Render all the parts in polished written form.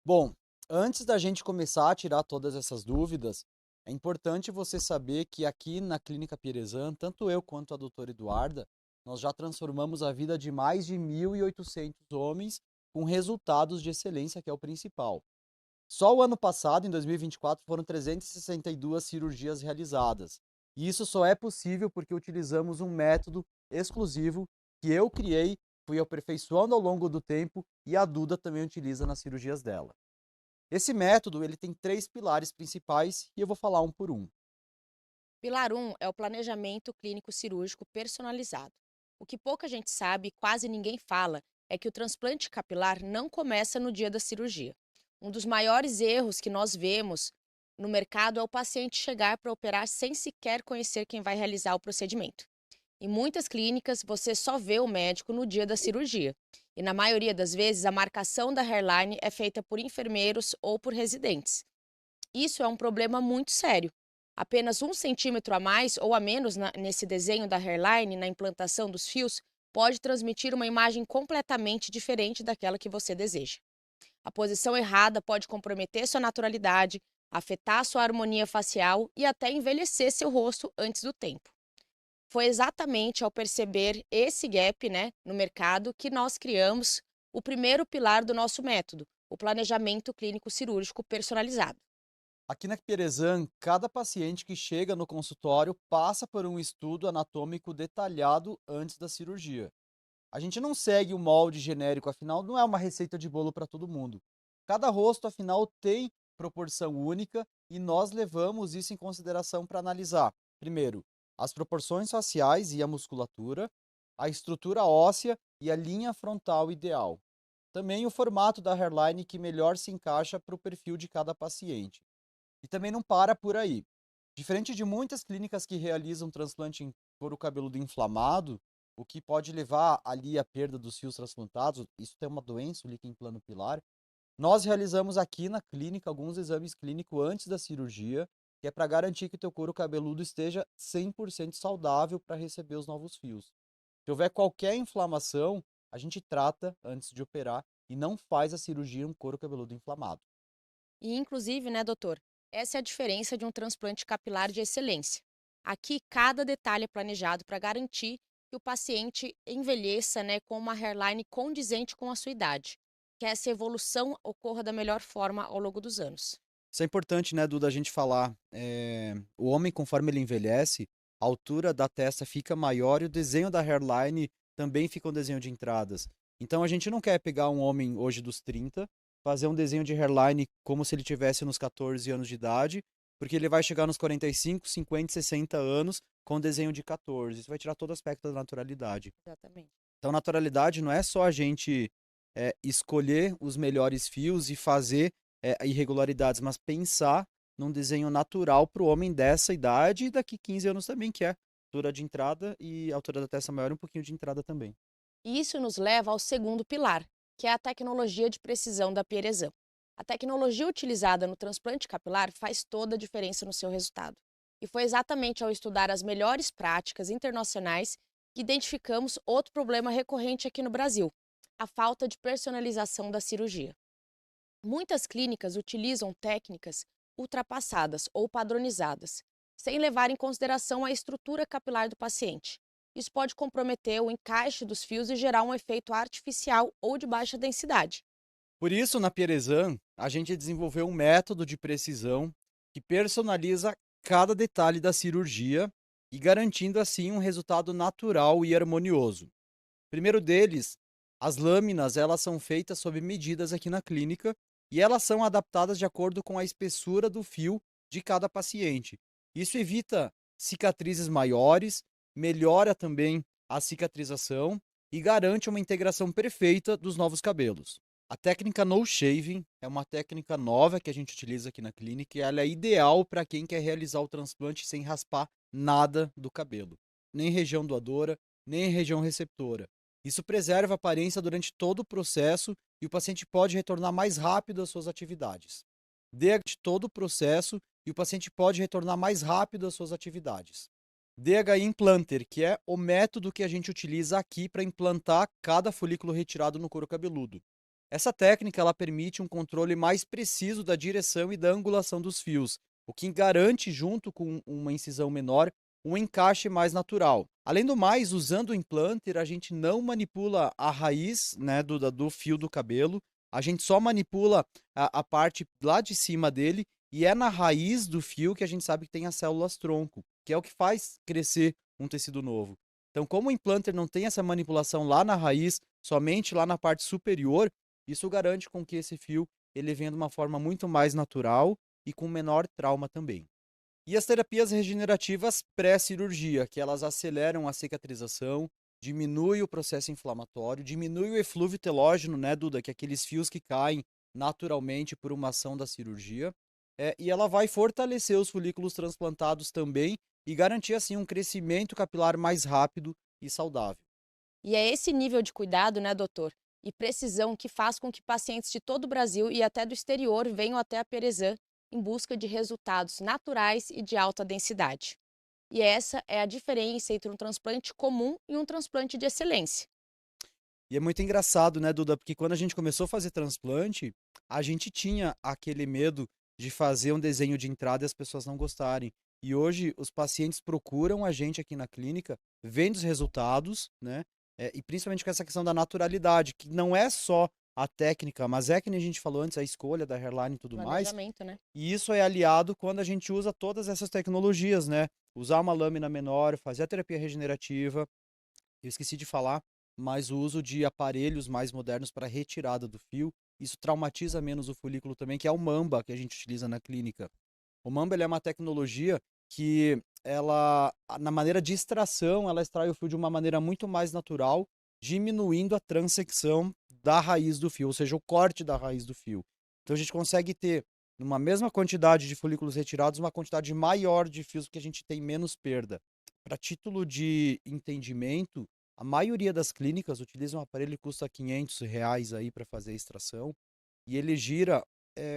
Bom, antes da gente começar a tirar todas essas dúvidas, é importante você saber que aqui na Clínica Pierezan, tanto eu quanto a doutora Eduarda, nós já transformamos a vida de mais de 1.800 homens com resultados de excelência, que é o principal. Só o ano passado, em 2024, foram 362 cirurgias realizadas. E isso só é possível porque utilizamos um método exclusivo que eu criei, fui aperfeiçoando ao longo do tempo e a Duda também utiliza nas cirurgias dela. Esse método ele tem três pilares principais e eu vou falar um por um. Pilar 1 é o planejamento clínico cirúrgico personalizado. O que pouca gente sabe e quase ninguém fala é que o transplante capilar não começa no dia da cirurgia. Um dos maiores erros que nós vemos no mercado é o paciente chegar para operar sem sequer conhecer quem vai realizar o procedimento. Em muitas clínicas, você só vê o médico no dia da cirurgia. E na maioria das vezes, a marcação da hairline é feita por enfermeiros ou por residentes. Isso é um problema muito sério. Apenas 1 centímetro a mais ou a menos nesse desenho da hairline, na implantação dos fios, pode transmitir uma imagem completamente diferente daquela que você deseja. A posição errada pode comprometer sua naturalidade, afetar sua harmonia facial e até envelhecer seu rosto antes do tempo. Foi exatamente ao perceber esse gap, no mercado que nós criamos o primeiro pilar do nosso método, o planejamento clínico cirúrgico personalizado. Aqui na Pierezan, cada paciente que chega no consultório passa por um estudo anatômico detalhado antes da cirurgia. A gente não segue o molde genérico, afinal, não é uma receita de bolo para todo mundo. Cada rosto, afinal, tem proporção única e nós levamos isso em consideração para analisar, primeiro, as proporções faciais e a musculatura, a estrutura óssea e a linha frontal ideal. Também o formato da hairline que melhor se encaixa para o perfil de cada paciente. E também não para por aí. Diferente de muitas clínicas que realizam transplante em couro cabeludo inflamado, o que pode levar ali à perda dos fios transplantados, isso tem uma doença, o líquen plano pilar. Nós realizamos aqui na clínica alguns exames clínicos antes da cirurgia, que é para garantir que o teu couro cabeludo esteja 100% saudável para receber os novos fios. Se houver qualquer inflamação, a gente trata antes de operar e não faz a cirurgia em um couro cabeludo inflamado. E, inclusive, doutor, essa é a diferença de um transplante capilar de excelência. Aqui, cada detalhe é planejado para garantir que o paciente envelheça, com uma hairline condizente com a sua idade, que essa evolução ocorra da melhor forma ao longo dos anos. Isso é importante, né, Duda, a gente falar. O homem, conforme ele envelhece, a altura da testa fica maior e o desenho da hairline também fica um desenho de entradas. Então a gente não quer pegar um homem hoje dos 30, fazer um desenho de hairline como se ele tivesse nos 14 anos de idade, porque ele vai chegar nos 45, 50, 60 anos com desenho de 14. Isso vai tirar todo o aspecto da naturalidade. Exatamente. Então, naturalidade não é só a gente escolher os melhores fios e fazer irregularidades, mas pensar num desenho natural para o homem dessa idade e daqui 15 anos também, que é altura de entrada e altura da testa maior e um pouquinho de entrada também. E isso nos leva ao segundo pilar, que é a tecnologia de precisão da Pierezão. A tecnologia utilizada no transplante capilar faz toda a diferença no seu resultado. E foi exatamente ao estudar as melhores práticas internacionais que identificamos outro problema recorrente aqui no Brasil: a falta de personalização da cirurgia. Muitas clínicas utilizam técnicas ultrapassadas ou padronizadas, sem levar em consideração a estrutura capilar do paciente. Isso pode comprometer o encaixe dos fios e gerar um efeito artificial ou de baixa densidade. Por isso, na Pierezan, a gente desenvolveu um método de precisão que personaliza cada detalhe da cirurgia e garantindo assim um resultado natural e harmonioso. Primeiro deles, as lâminas, elas são feitas sob medidas aqui na clínica e elas são adaptadas de acordo com a espessura do fio de cada paciente. Isso evita cicatrizes maiores, melhora também a cicatrização e garante uma integração perfeita dos novos cabelos. A técnica no shaving é uma técnica nova que a gente utiliza aqui na clínica e ela é ideal para quem quer realizar o transplante sem raspar nada do cabelo, nem região doadora, nem região receptora. Isso preserva a aparência durante todo o processo e o paciente pode retornar mais rápido às suas atividades. De todo o processo e o paciente pode retornar mais rápido às suas atividades. DHI Implanter, que é o método que a gente utiliza aqui para implantar cada folículo retirado no couro cabeludo. Essa técnica ela permite um controle mais preciso da direção e da angulação dos fios, o que garante, junto com uma incisão menor, um encaixe mais natural. Além do mais, usando o implanter, a gente não manipula a raiz, né, do fio do cabelo, a gente só manipula a parte lá de cima dele, e é na raiz do fio que a gente sabe que tem as células tronco, que é o que faz crescer um tecido novo. Então, como o implanter não tem essa manipulação lá na raiz, somente lá na parte superior, isso garante com que esse fio ele venha de uma forma muito mais natural e com menor trauma também. E as terapias regenerativas pré-cirurgia, que elas aceleram a cicatrização, diminui o processo inflamatório, diminui o eflúvio telógeno, né, Duda, que é aqueles fios que caem naturalmente por uma ação da cirurgia, e ela vai fortalecer os folículos transplantados também e garantir assim um crescimento capilar mais rápido e saudável. E é esse nível de cuidado, né, doutor, e precisão que faz com que pacientes de todo o Brasil e até do exterior venham até a Perezan em busca de resultados naturais e de alta densidade. E essa é a diferença entre um transplante comum e um transplante de excelência. E é muito engraçado, né, Duda? Porque quando a gente começou a fazer transplante, a gente tinha aquele medo de fazer um desenho de entrada e as pessoas não gostarem. E hoje os pacientes procuram a gente aqui na clínica, vendo os resultados, né? E principalmente com essa questão da naturalidade, que não é só a técnica, mas é que nem a gente falou antes, a escolha da hairline e tudo mais. Planejamento, né? E isso é aliado quando a gente usa todas essas tecnologias, né? Usar uma lâmina menor, fazer a terapia regenerativa, eu esqueci de falar, mas o uso de aparelhos mais modernos para retirada do fio, isso traumatiza menos o folículo também, que é o Mamba que a gente utiliza na clínica. O Mamba ele é uma tecnologia que na maneira de extração, ela extrai o fio de uma maneira muito mais natural, diminuindo a transecção da raiz do fio, ou seja, o corte da raiz do fio. Então a gente consegue ter, numa mesma quantidade de folículos retirados, uma quantidade maior de fios, porque a gente tem menos perda. Para título de entendimento, a maioria das clínicas utiliza um aparelho que custa R$ 500 aí para fazer a extração. E ele gira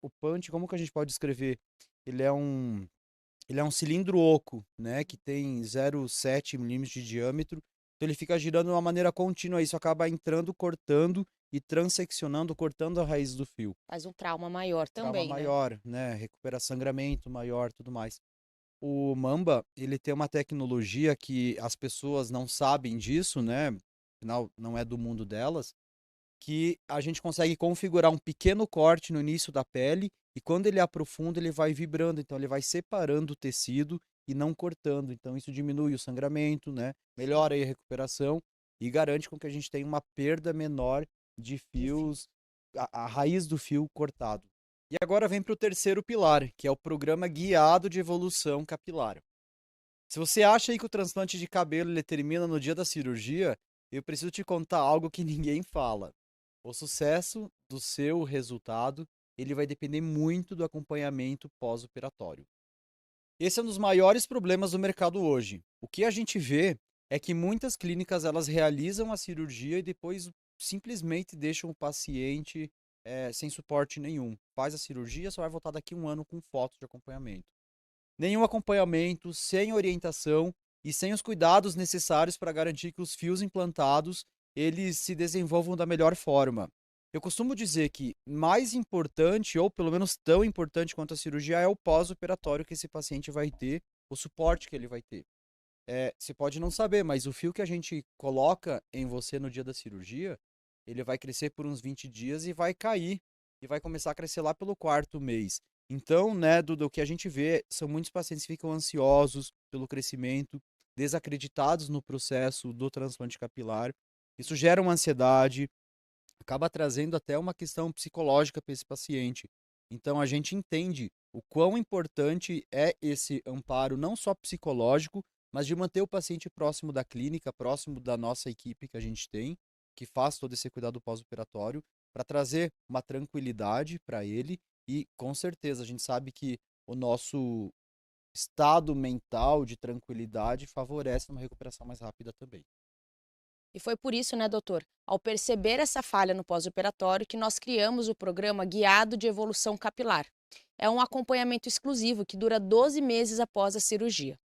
o punch, como que a gente pode descrever? Ele é um, ele é um cilindro oco, né, que tem 0,7 milímetros de diâmetro. Então ele fica girando de uma maneira contínua. Isso acaba entrando, cortando e transeccionando, cortando a raiz do fio. Faz um trauma maior Trauma também, né? maior, né? Recupera sangramento maior, tudo mais. O Mamba, ele tem uma tecnologia que as pessoas não sabem disso, né? Afinal, não é do mundo delas, que a gente consegue configurar um pequeno corte no início da pele e quando ele aprofunda, ele vai vibrando, então ele vai separando o tecido e não cortando. Então isso diminui o sangramento, né? Sim, Melhora aí a recuperação e garante com que a gente tenha uma perda menor de de fio. fios, a raiz do fio cortado. E agora vem para o terceiro pilar, que é o programa guiado de evolução capilar. Se você acha aí que o transplante de cabelo ele termina no dia da cirurgia, eu preciso te contar algo que ninguém fala. O sucesso do seu resultado, ele vai depender muito do acompanhamento pós-operatório. Esse é um dos maiores problemas do mercado hoje. O que a gente vê é que muitas clínicas elas realizam a cirurgia e depois simplesmente deixam o paciente sem suporte nenhum. Faz a cirurgia, só vai voltar daqui a um ano com fotos de acompanhamento. Nenhum acompanhamento, sem orientação e sem os cuidados necessários para garantir que os fios implantados eles se desenvolvam da melhor forma. Eu costumo dizer que mais importante, ou pelo menos tão importante quanto a cirurgia, é o pós-operatório que esse paciente vai ter, o suporte que ele vai ter. Você pode não saber, mas o fio que a gente coloca em você no dia da cirurgia, ele vai crescer por uns 20 dias e vai cair. E vai começar a crescer lá pelo quarto mês. Então, né, Duda, o que a gente vê são muitos pacientes que ficam ansiosos pelo crescimento, desacreditados no processo do transplante capilar. Isso gera uma ansiedade, acaba trazendo até uma questão psicológica para esse paciente. Então, a gente entende o quão importante é esse amparo, não só psicológico, mas de manter o paciente próximo da clínica, próximo da nossa equipe que a gente tem, que faz todo esse cuidado pós-operatório, para trazer uma tranquilidade para ele e, com certeza, a gente sabe que o nosso estado mental de tranquilidade favorece uma recuperação mais rápida também. E foi por isso, né, doutor, ao perceber essa falha no pós-operatório, que nós criamos o programa Guiado de Evolução Capilar. É um acompanhamento exclusivo que dura 12 meses após a cirurgia.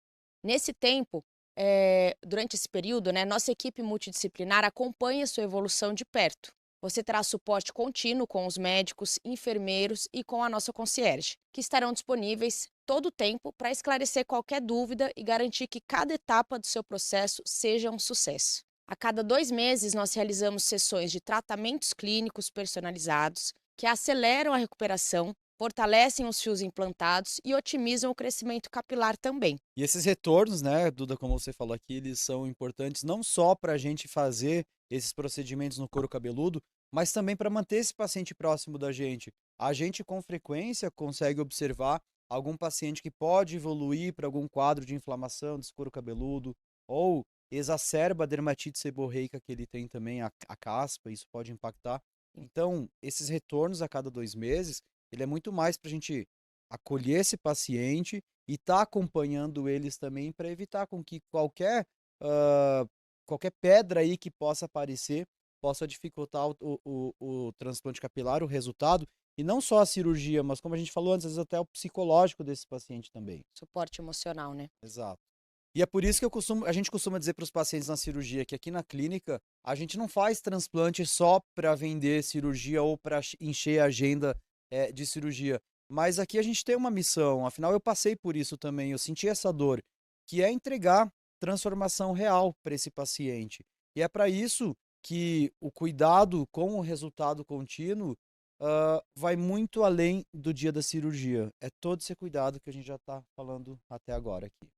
Nesse tempo, durante esse período, né, nossa equipe multidisciplinar acompanha sua evolução de perto. Você terá suporte contínuo com os médicos, enfermeiros e com a nossa concierge, que estarão disponíveis todo o tempo para esclarecer qualquer dúvida e garantir que cada etapa do seu processo seja um sucesso. A cada 2 meses, nós realizamos sessões de tratamentos clínicos personalizados que aceleram a recuperação, fortalecem os fios implantados e otimizam o crescimento capilar também. E esses retornos, né, Duda, como você falou aqui, eles são importantes não só para a gente fazer esses procedimentos no couro cabeludo, mas também para manter esse paciente próximo da gente. A gente, com frequência, consegue observar algum paciente que pode evoluir para algum quadro de inflamação desse couro cabeludo, ou exacerba a dermatite seborreica que ele tem também, a caspa, isso pode impactar. Então, esses retornos a cada 2 meses, ele é muito mais para a gente acolher esse paciente e tá acompanhando eles também para evitar com que hã, qualquer pedra aí que possa aparecer, possa dificultar o transplante capilar, o resultado, e não só a cirurgia, mas como a gente falou antes, às vezes até o psicológico desse paciente também. Suporte emocional, né? Exato. E é por isso que a gente costuma dizer para os pacientes na cirurgia que aqui na clínica, a gente não faz transplante só para vender cirurgia ou para encher a agenda, de cirurgia. Mas aqui a gente tem uma missão, afinal eu passei por isso também, eu senti essa dor, que é entregar transformação real para esse paciente. E é para isso que o cuidado com o resultado contínuo, vai muito além do dia da cirurgia. É todo esse cuidado que a gente já está falando até agora aqui.